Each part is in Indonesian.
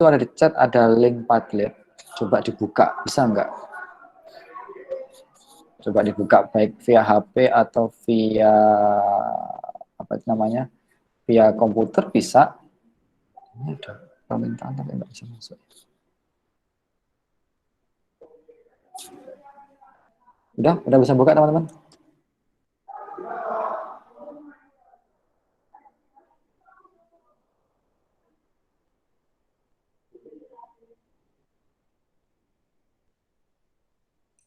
itu ada di chat, ada link Padlet. Coba dibuka, bisa nggak? Coba dibuka baik via HP atau via apa itu namanya, via komputer bisa. Ini ada permintaan tapi nggak bisa masuk. Udah bisa buka teman-teman?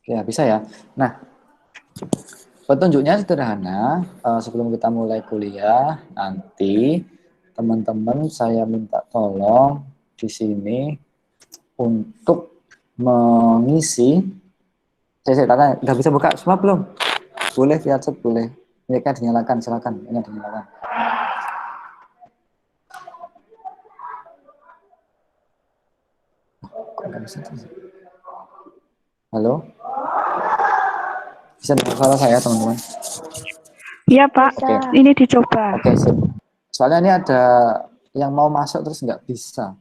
Ya bisa ya. Nah, petunjuknya sederhana. Sebelum kita mulai kuliah nanti, teman-teman saya minta tolong di sini untuk mengisi. Saya tanya, udah bisa buka semua belum? Boleh via chat, boleh. Ini kan dinyalakan, silakan. Ini dinyalakan. Halo? Bisa dengar suara saya, teman-teman? Iya, Pak. Oke. Ini dicoba. Oke, sip. Soalnya ini ada yang mau masuk terus nggak bisa.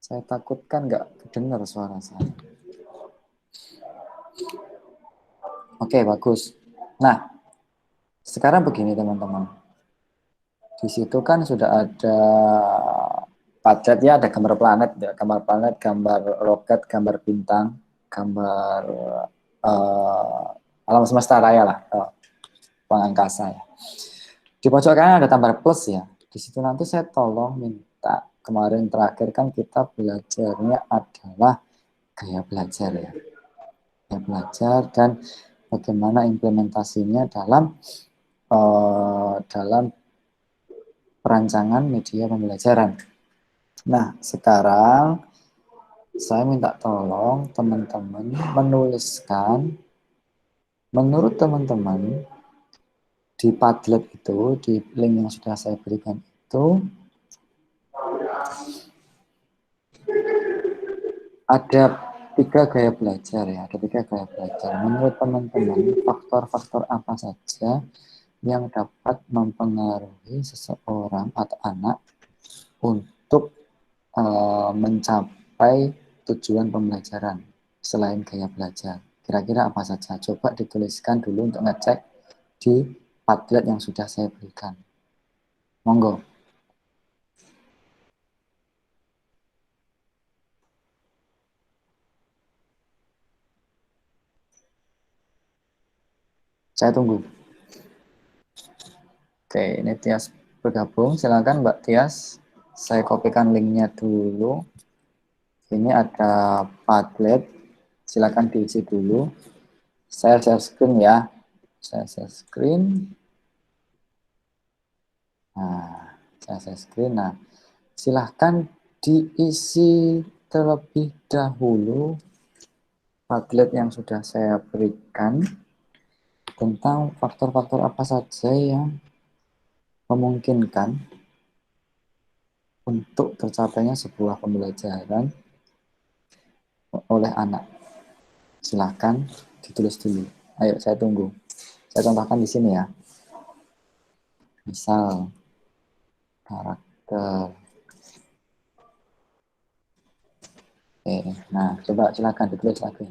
Saya takutkan nggak kedengar suara saya. Oke, bagus. Nah, sekarang begini teman-teman. Di situ kan sudah ada Padlet ya, ada gambar planet, ya, gambar planet, gambar roket, gambar bintang, gambar alam semesta raya lah, ruang angkasa ya. Di pojok kanan ada tambah plus ya. Di situ nanti saya tolong minta, kemarin terakhir kan kita belajarnya adalah gaya belajar ya. Gaya belajar dan bagaimana implementasinya dalam perancangan media pembelajaran. Nah, sekarang saya minta tolong teman-teman menuliskan menurut teman-teman di Padlet itu, di link yang sudah saya berikan itu, ada 3 gaya belajar ya, ada 3 gaya belajar. Menurut teman-teman, faktor-faktor apa saja yang dapat mempengaruhi seseorang atau anak untuk mencapai tujuan pembelajaran selain gaya belajar? Kira-kira apa saja? Coba dituliskan dulu untuk ngecek di Padlet yang sudah saya berikan. Monggo. Saya tunggu. Oke, ini Tias bergabung. Silakan Mbak Tias. Saya kopikan linknya dulu. Ini ada Padlet. Silakan diisi dulu. Saya share screen ya. Saya share screen. Nah, saya share screen. Nah, silahkan diisi terlebih dahulu Padlet yang sudah saya berikan tentang faktor-faktor apa saja yang memungkinkan untuk tercapainya sebuah pembelajaran oleh anak. Silahkan ditulis dulu. Ayo, saya tunggu. Saya contohkan di sini ya. Misal, karakter. Oke, nah coba silakan ditulis lagi.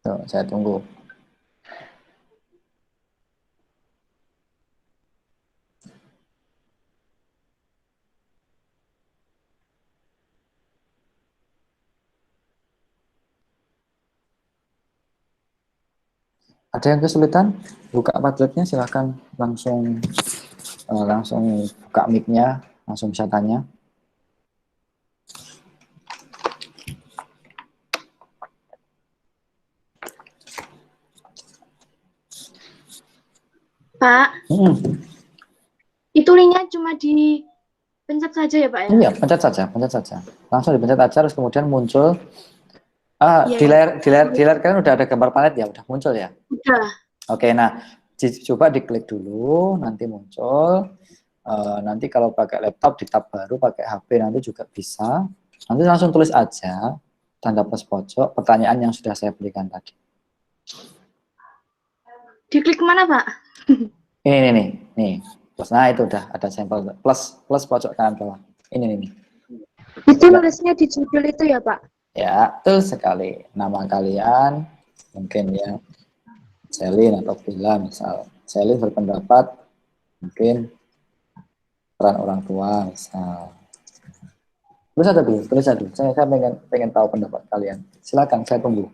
Tuh, saya tunggu. Ada yang kesulitan? Buka Padletnya, silakan langsung buka mic-nya, langsung bisa tanya. Pak, itu linknya cuma dipencet saja ya Pak ya? Iya, pencet saja. Langsung dipencet aja, terus kemudian muncul. Iya, Di layar kan udah ada gambar planet ya, udah muncul ya? udah. Oke, nah coba diklik dulu, nanti muncul. Nanti kalau pakai laptop di tab baru, pakai HP nanti juga bisa. Nanti langsung tulis aja tanda plus pojok pertanyaan yang sudah saya berikan tadi. Diklik kemana Pak? Ini nih. Plus, nah itu udah ada sampel plus pojok kanan bawah. Ini nih. Itu Ya, nulisnya di judul itu ya, Pak? ya, betul sekali. Nama kalian mungkin ya Selin atau Villa misal. Selin berpendapat mungkin peran orang tua misal. Tulis aja dulu. Saya pengen tahu pendapat kalian. Silakan, saya tunggu.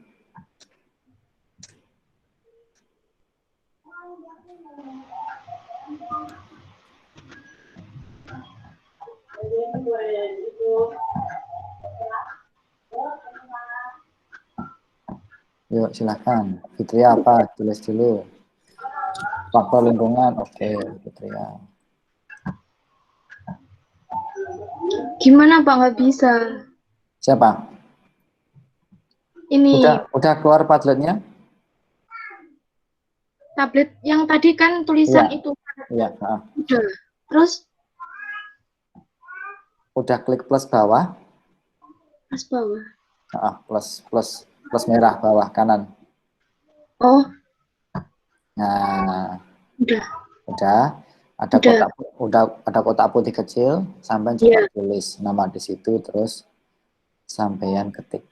Yuk, silakan. Fitria apa? Tulis dulu. Faktor lingkungan, oke, Fitria. Gimana, Pak? Nggak bisa. Siapa? Ini Udah keluar Padletnya? tablet yang tadi kan tulisan Iya. itu. Iya. Udah. Terus Udah klik plus bawah. pas bawah. Plus merah bawah kanan. Oh, Nah, udah. Ada Udah. kotak putih kecil, sampai coba Iya. tulis nama di situ, terus sampean ketik.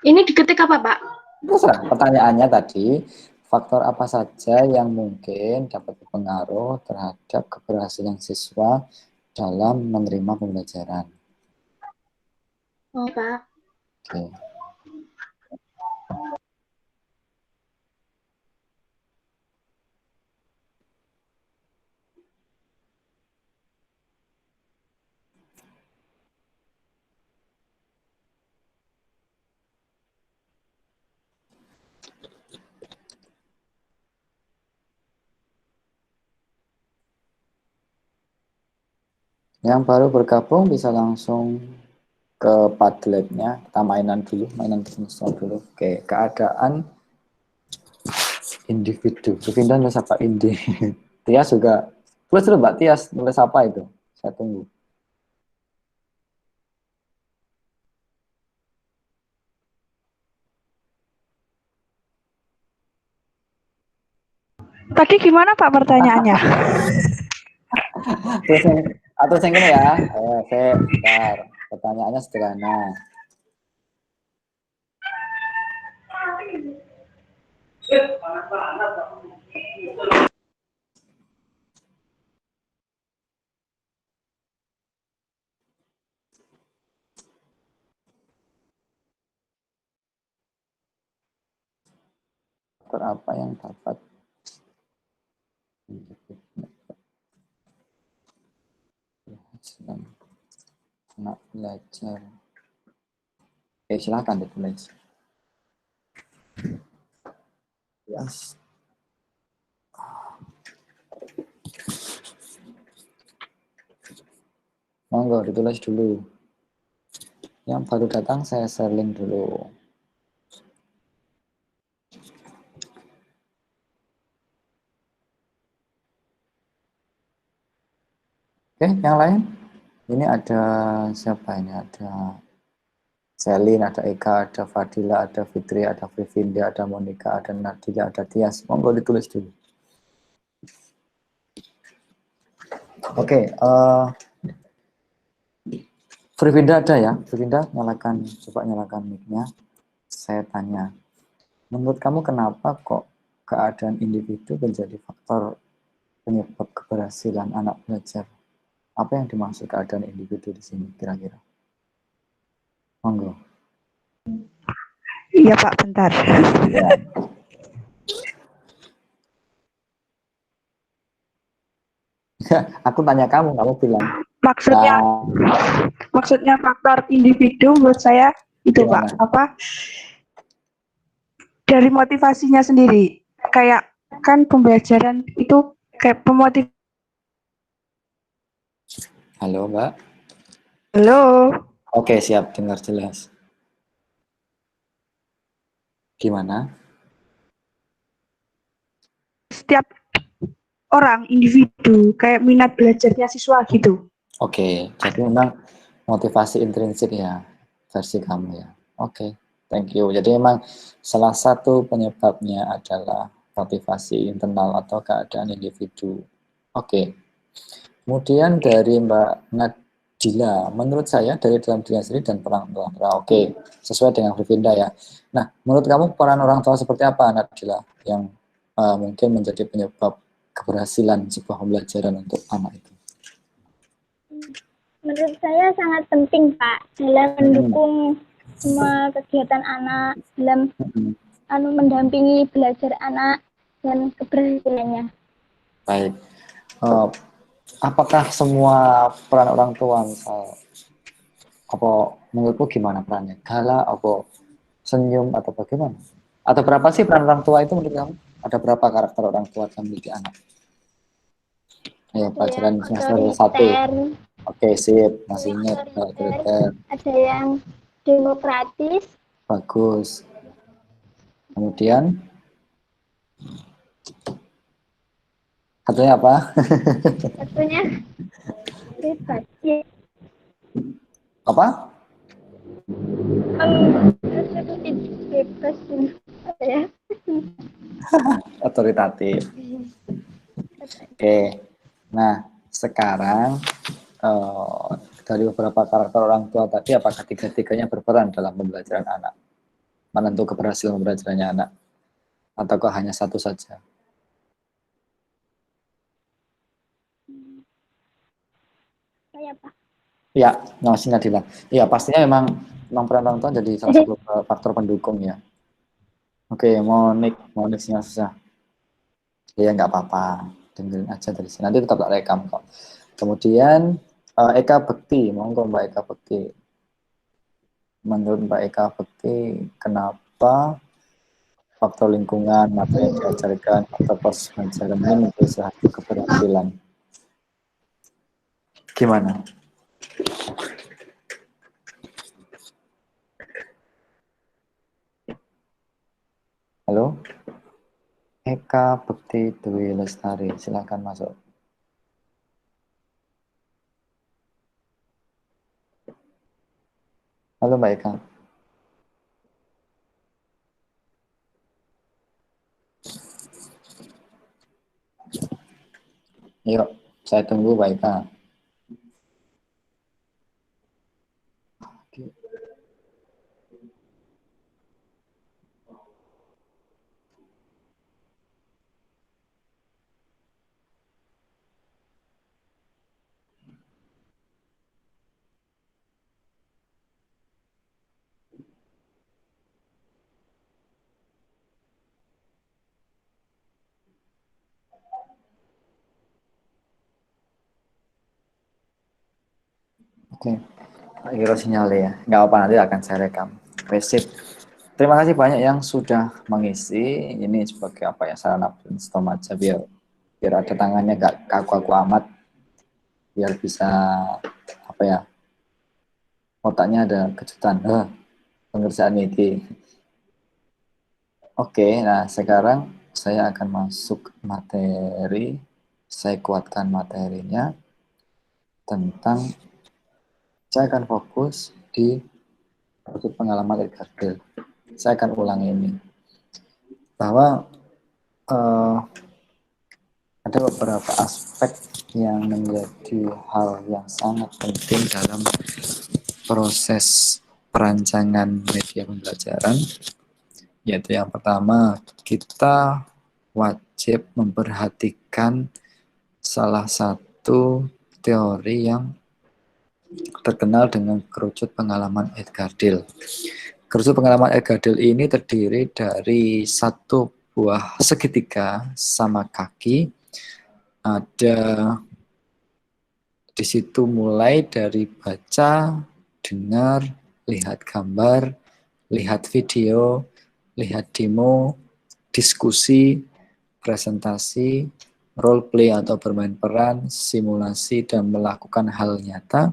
Ini diketik apa, Pak? Terserah, pertanyaannya tadi, faktor apa saja yang mungkin dapat berpengaruh terhadap keberhasilan siswa dalam menerima pembelajaran. Oh, Pak. Oke. Yang baru bergabung bisa langsung ke Padletnya, kita mainan brainstorm dulu. Oke, keadaan individu. Pindah nulis apa? Tias juga. Tulis dulu Mbak Tias, nulis apa itu? Saya tunggu. Tadi gimana Pak pertanyaannya? Terus yang ini ya. Saya bentar. Pertanyaannya sederhana. Faktor apa yang dapat anak belajar? Silakan ditulis. Yes. Monggo ditulis dulu. Yang baru datang saya share link dulu. Oke, yang lain? Ini ada siapa ini? Ada Selin, ada Eka, ada Fadila, ada Fitri, ada Vivinda, ada Monica, ada Nadia, ada Tias. Monggo ditulis dulu. Oke, Vivinda ada ya? Vivinda, coba nyalakan mic-nya. Saya tanya, menurut kamu kenapa kok keadaan individu menjadi faktor penyebab keberhasilan anak belajar? Apa yang dimaksud keadaan individu di sini kira-kira? Monggo. Iya Pak, bentar. Ya. Aku tanya kamu bilang. Maksudnya faktor individu menurut saya itu Gimana? Pak, apa? Dari motivasinya sendiri. Kayak kan pembelajaran itu kayak pemotiv. Halo, Mbak. Halo. Oke, siap, dengar jelas. Gimana? Setiap orang individu kayak minat belajarnya siswa gitu. Oke, jadi memang motivasi intrinsik ya versi kamu ya. Oke, thank you. Jadi memang salah satu penyebabnya adalah motivasi internal atau keadaan individu. Oke. Kemudian dari Mbak Nadila, menurut saya dari dalam diri sendiri dan peran orang tua. Oke, sesuai dengan Frivinda ya. Nah, menurut kamu peran orang tua seperti apa, Nadila, yang mungkin menjadi penyebab keberhasilan sebuah pembelajaran untuk anak itu? Menurut saya sangat penting, Pak, dalam mendukung semua kegiatan anak, dalam mendampingi belajar anak dan keberhasilannya. Baik. Apakah semua peran orang tua, misal, apa menurutku gimana perannya? Galak, apa senyum, atau bagaimana? Atau berapa sih peran orang tua itu menurut kamu? Ada berapa karakter orang tua dalam mendidik anak? Ayo, pelajaran semester 1. Oke, sip. Masih ingat. Otoriter. Ada yang demokratis. Bagus. Kemudian, satunya apa? Satunya bebas. Apa? Bebas ya. Otoritatif. Oke. Nah, sekarang dari beberapa karakter orang tua tadi, apakah tiga-tiganya berperan dalam pembelajaran anak? Menentu keberhasilan pembelajarannya anak? Ataukah hanya satu saja? Saya, Pak. Ya, masih Nadila. Ya, pastinya memang peran orang tua jadi salah satu faktor pendukung ya. Oke, Monik sinyal susah. Ya, nggak apa-apa. Dengerin aja dari sini. Nanti tetap tak rekam kok. Kemudian, Eka Bekti. Monggo Mbak Eka Bekti. Menurut Mbak Eka Bekti, kenapa faktor lingkungan, materi yang diajarkan, atau proses pembelajaran ini menjadi salah satu keberhasilan? Gimana? Halo? Eka Bekti Dwi Lestari, silakan masuk. Halo Mbak Eka. Yuk, saya tunggu Mbak Eka. Oke, kira sinyal ya. Nggak apa, nanti akan saya rekam. Sip. Terima kasih banyak yang sudah mengisi. Ini sebagai apa ya, sarana brainstorm aja biar ada tangannya nggak kaku-kaku amat. Biar bisa apa ya, otaknya ada kejutan. Pengerjaan ini. Oke, nah sekarang saya akan masuk materi. Saya kuatkan materinya tentang, saya akan fokus di pengalaman Edgar. Saya akan ulang ini bahwa ada beberapa aspek yang menjadi hal yang sangat penting dalam proses perancangan media pembelajaran, yaitu yang pertama, kita wajib memperhatikan salah satu teori yang terkenal dengan kerucut pengalaman Edgar Dill. Kerucut pengalaman Edgar Dill ini terdiri dari satu buah segitiga sama kaki. Ada di situ mulai dari baca, dengar, lihat gambar, lihat video, lihat demo, diskusi, presentasi, role play atau bermain peran, simulasi, dan melakukan hal nyata.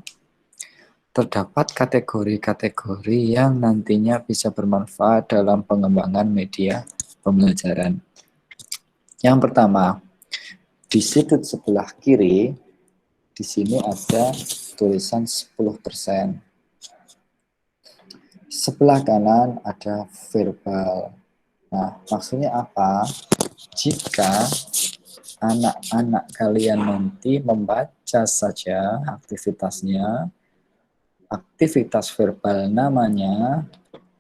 Terdapat kategori-kategori yang nantinya bisa bermanfaat dalam pengembangan media pembelajaran. Yang pertama, di sudut sebelah kiri, di sini ada tulisan 10%. Sebelah kanan ada verbal. Nah, maksudnya apa? jika anak-anak kalian nanti membaca saja aktivitasnya, aktivitas verbal namanya,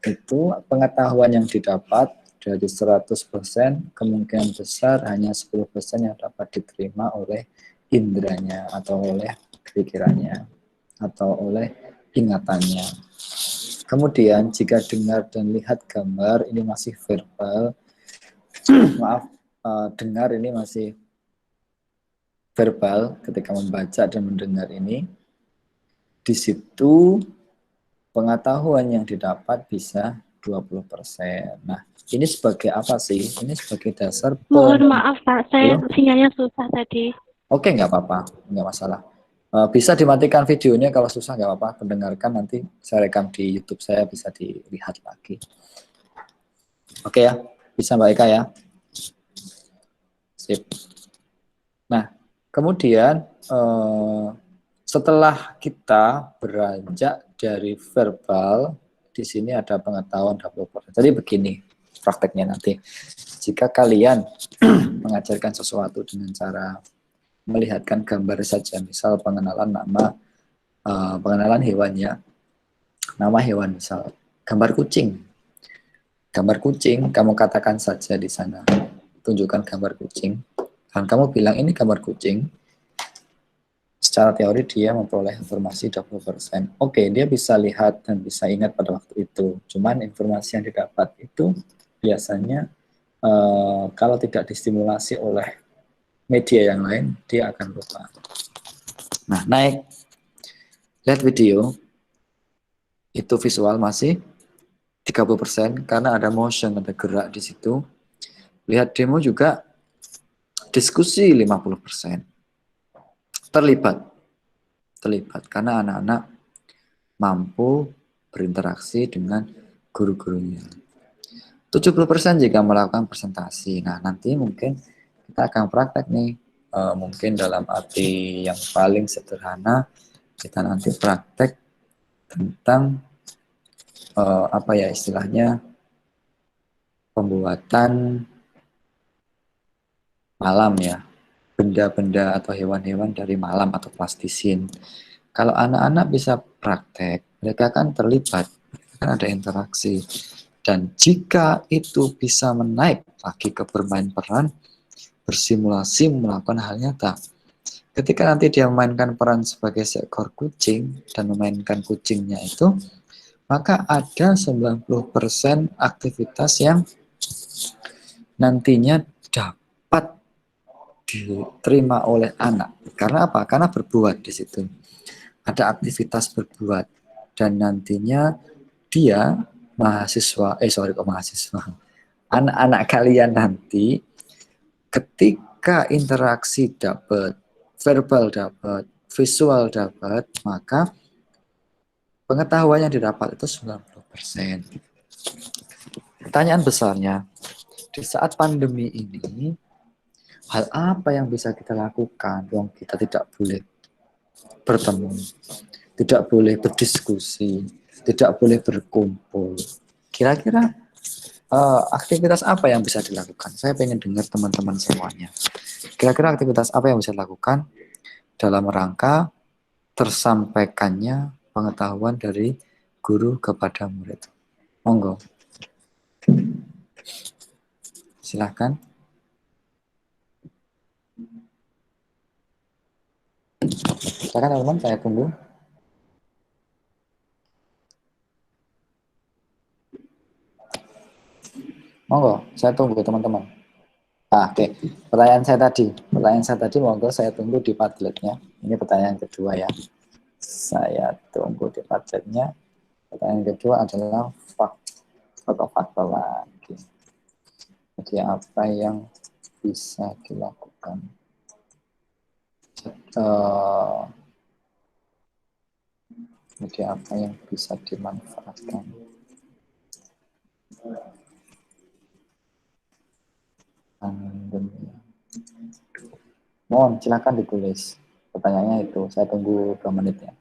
itu pengetahuan yang didapat dari 100% kemungkinan besar hanya 10% yang dapat diterima oleh indranya atau oleh pikirannya atau oleh ingatannya. Kemudian jika dengar dan lihat gambar ini masih verbal, maaf, dengar ini masih verbal ketika membaca dan mendengar ini, di situ pengetahuan yang didapat bisa 20%. Nah, ini sebagai apa sih? Ini sebagai dasar Mohon maaf Pak, saya Halo? sinyalnya susah tadi. Oke, nggak apa-apa, nggak masalah. Bisa dimatikan videonya kalau susah nggak apa-apa, mendengarkan nanti saya rekam di YouTube saya bisa dilihat lagi. Oke ya, bisa Mbak Eka ya. Sip. Nah, kemudian setelah kita beranjak dari verbal, di sini ada pengetahuan 20%. Jadi begini prakteknya nanti. Jika kalian mengajarkan sesuatu dengan cara melihatkan gambar saja, misal pengenalan nama, pengenalan hewannya, nama hewan misal, gambar kucing. Gambar kucing, kamu katakan saja di sana, tunjukkan gambar kucing, dan kamu bilang ini gambar kucing, secara teori dia memperoleh informasi 20%. Oke, dia bisa lihat dan bisa ingat pada waktu itu. Cuman informasi yang didapat itu biasanya kalau tidak distimulasi oleh media yang lain, dia akan lupa. Nah, naik. Lihat video. Itu visual masih 30% karena ada motion, ada gerak di situ. Lihat demo juga diskusi 50%. Terlibat karena anak-anak mampu berinteraksi dengan guru-gurunya. 70% jika melakukan presentasi. Nah, nanti mungkin kita akan praktek nih. Mungkin dalam arti yang paling sederhana, kita nanti praktek tentang apa ya istilahnya, pembuatan malam ya. Benda-benda atau hewan-hewan dari malam atau plastisin. Kalau anak-anak bisa praktek, mereka kan terlibat, kan ada interaksi. Dan jika itu bisa menaik lagi ke bermain peran, bersimulasi melakukan hal nyata. Ketika nanti dia memainkan peran sebagai seekor kucing dan memainkan kucingnya itu, maka ada 90% aktivitas yang nantinya dapat diterima oleh anak. Karena apa? Karena berbuat di situ. Ada aktivitas berbuat dan nantinya dia mahasiswa, anak-anak kalian nanti ketika interaksi dapat, verbal dapat, visual dapat, maka pengetahuan yang didapat itu 90%. Pertanyaan besarnya, di saat pandemi ini, hal apa yang bisa kita lakukan? Yang kita tidak boleh bertemu, tidak boleh berdiskusi, tidak boleh berkumpul. Kira-kira aktivitas apa yang bisa dilakukan? Saya pengen dengar teman-teman semuanya. Kira-kira aktivitas apa yang bisa dilakukan dalam rangka tersampaikannya pengetahuan dari guru kepada murid? Monggo. Silahkan. Silakan teman-teman, saya tunggu. Monggo, saya tunggu teman-teman. Oke. Pertanyaan saya tadi monggo saya tunggu di Padletnya. Ini pertanyaan kedua ya. Saya tunggu di Padletnya. Pertanyaan kedua adalah faktor lagi. Jadi apa yang bisa dilakukan? Jadi apa yang bisa dimanfaatkan? Pandemi. Mohon silakan ditulis pertanyaannya itu. Saya tunggu 2 menit ya.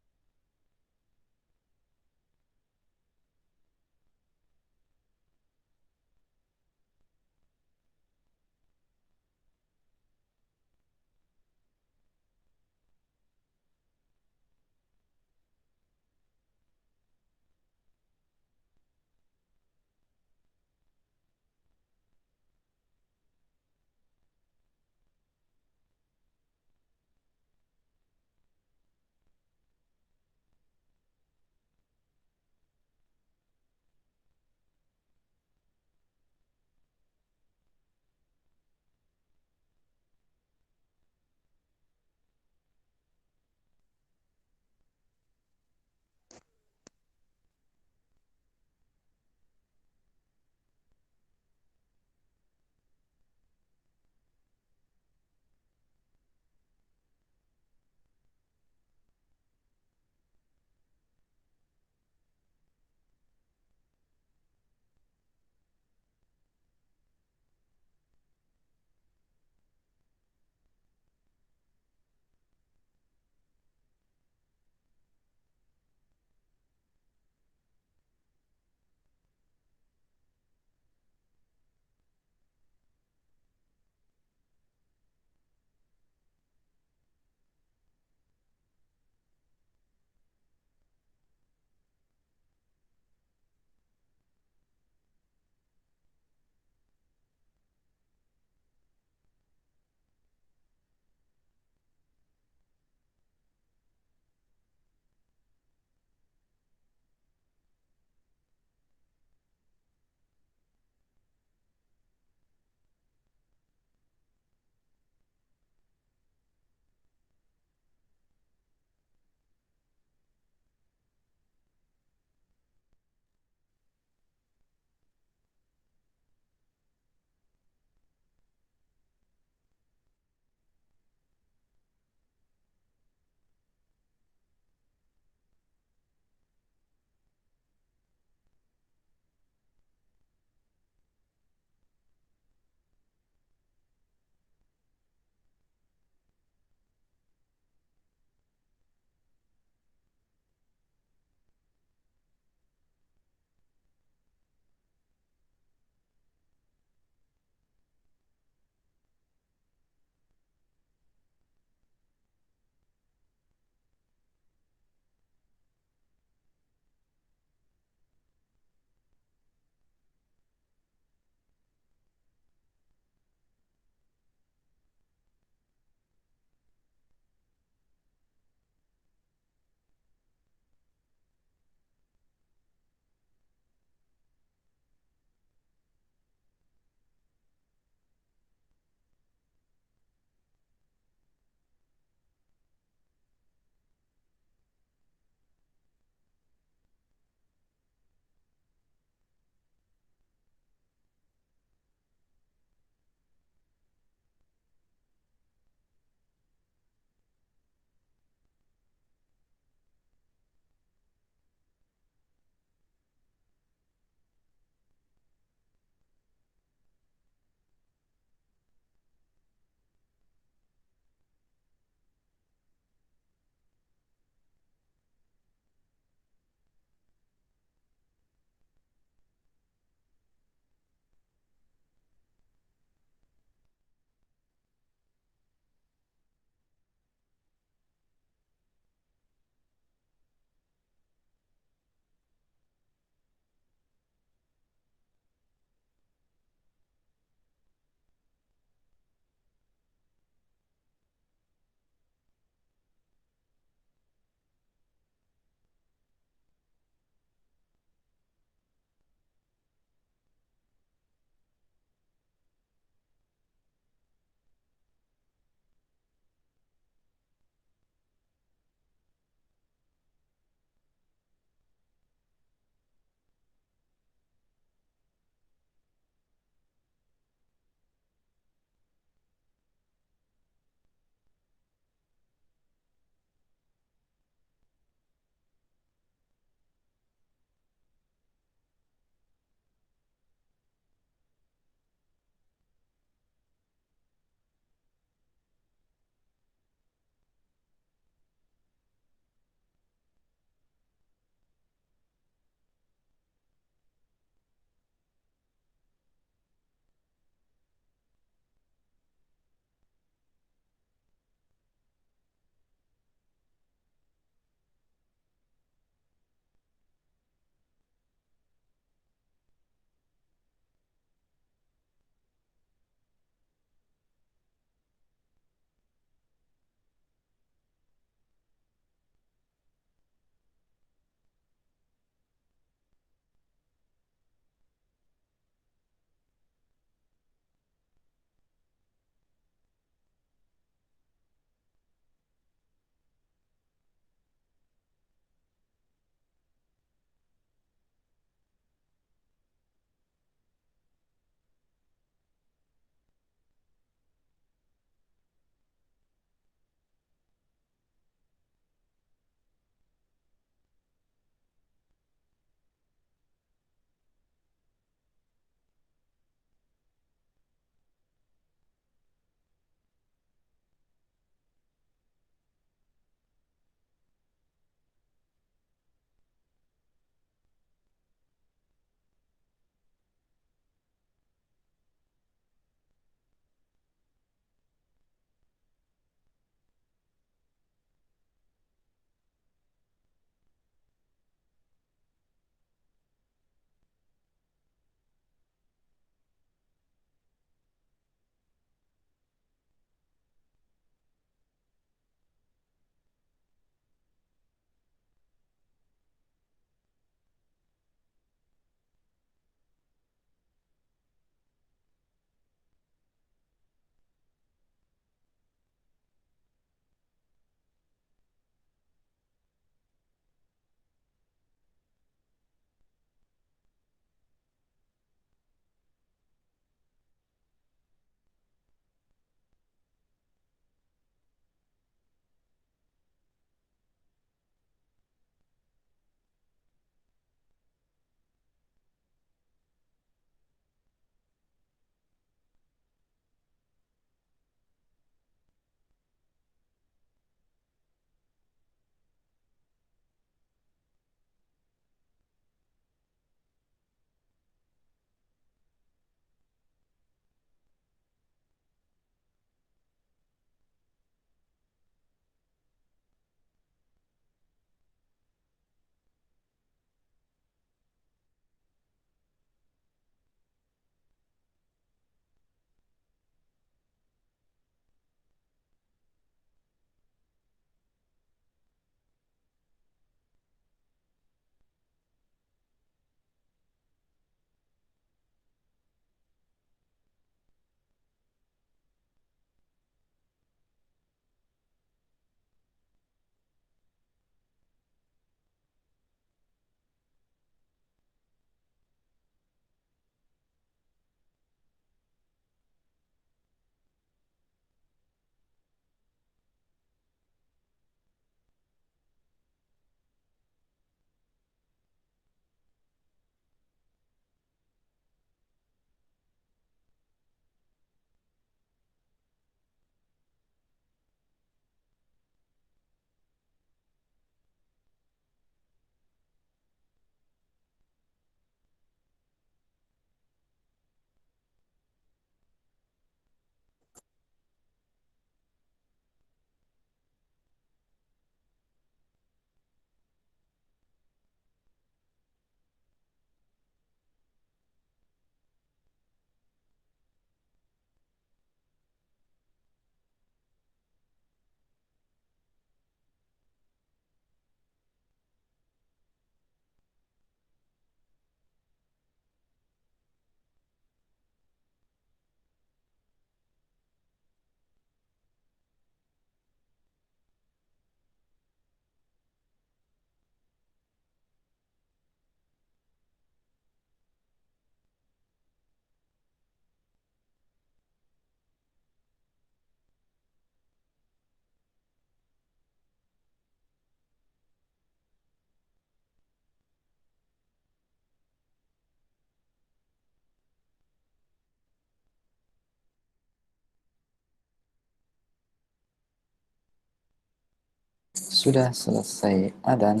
Sudah selesai adzan.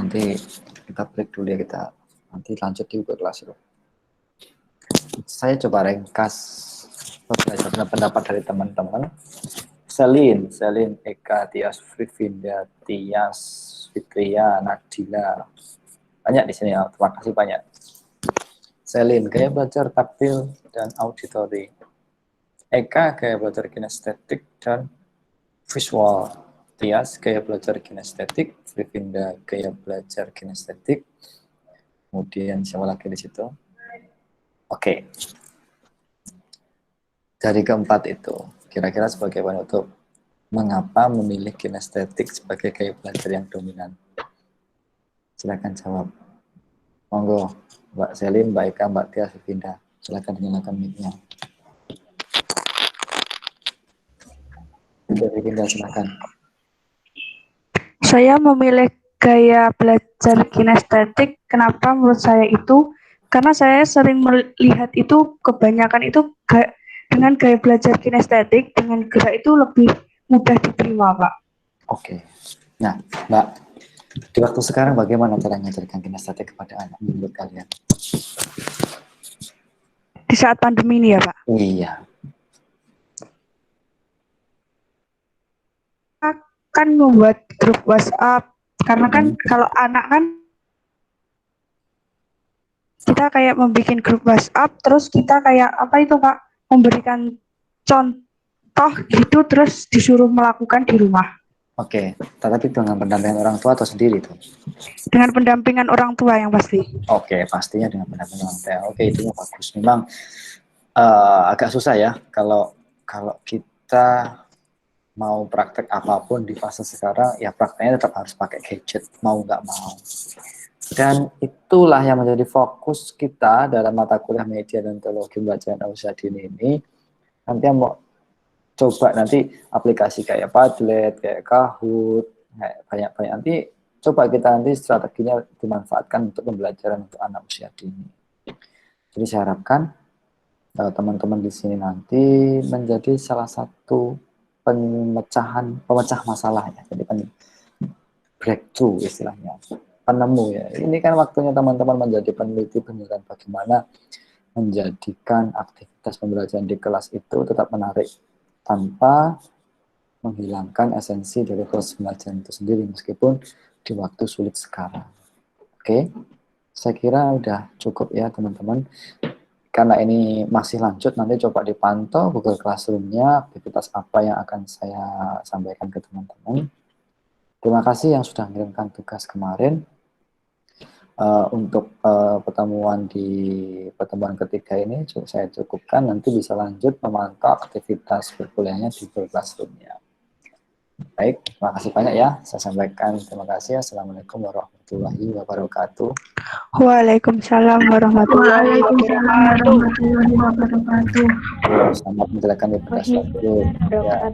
Nanti kita break dulu ya, kita nanti lanjut di Google Classroom. Saya coba ringkas beberapa pendapat dari teman-teman. Selin, Eka, Tias, Frivinda, Tias, Fitria, Nadila. Banyak di sini ya, terima kasih banyak. Selin, gaya belajar taktil dan auditori. Eka, gaya belajar kinestetik dan visual. Tias, gaya belajar kinestetik. Frivinda, gaya belajar kinestetik. Kemudian siapa lagi di situ? Oke. Dari keempat itu, kira-kira sebagai penutup, mengapa memilih kinestetik sebagai gaya belajar yang dominan? Silakan jawab. Monggo, Mbak Selin, Mbak Eka, Mbak Tia, Frivinda. Silakan nyalakan mic-nya. Frivinda, silakan. Saya memilih gaya belajar kinestetik. Kenapa menurut saya itu? Karena saya sering melihat itu kebanyakan itu dengan gaya belajar kinestetik, dengan gerak itu lebih mudah diterima, Pak. Oke. Nah, Mbak, di waktu sekarang bagaimana cara mengajarkan kinestetik kepada anak menurut kalian? Di saat pandemi ini ya, Pak? Iya. Kan membuat grup WhatsApp. Karena kan kalau anak kan kita kayak membuat grup WhatsApp, terus kita kayak apa itu Pak, memberikan contoh gitu, terus disuruh melakukan di rumah. Oke, tetapi dengan pendampingan orang tua atau sendiri tuh? Dengan pendampingan orang tua yang pasti. Oke, pastinya dengan pendampingan orang tua. Oke, itu bagus. Memang agak susah ya kalau kita mau praktek apapun di fase sekarang, ya prakteknya tetap harus pakai gadget, mau nggak mau. Dan itulah yang menjadi fokus kita dalam mata kuliah media dan teknologi pembelajaran usia dini ini. Nanti yang mau coba nanti aplikasi kayak Padlet, kayak Kahoot, kayak banyak nanti coba kita nanti strateginya dimanfaatkan untuk pembelajaran untuk anak usia dini. Jadi saya harapkan teman-teman di sini nanti menjadi salah satu pemecah masalah ya, jadi breakthrough istilahnya, penemu ya. Ini kan waktunya teman-teman menjadi peneliti beneran bagaimana menjadikan aktivitas pembelajaran di kelas itu tetap menarik tanpa menghilangkan esensi dari proses pembelajaran itu sendiri meskipun di waktu sulit sekarang. Oke, saya kira udah cukup ya teman-teman. Karena ini masih lanjut, nanti coba dipantau Google Classroom-nya, aktivitas apa yang akan saya sampaikan ke teman-teman. Terima kasih yang sudah mengirimkan tugas kemarin. Untuk pertemuan ketiga ini saya cukupkan, nanti bisa lanjut memantau aktivitas berkuliahnya di Google Classroom-nya. Baik, terima kasih banyak ya. Saya sampaikan terima kasih. Assalamualaikum warahmatullahi wabarakatuh. Waalaikumsalam warahmatullahi wabarakatuh. Selamat menjalankan ibadah sholat. Ya.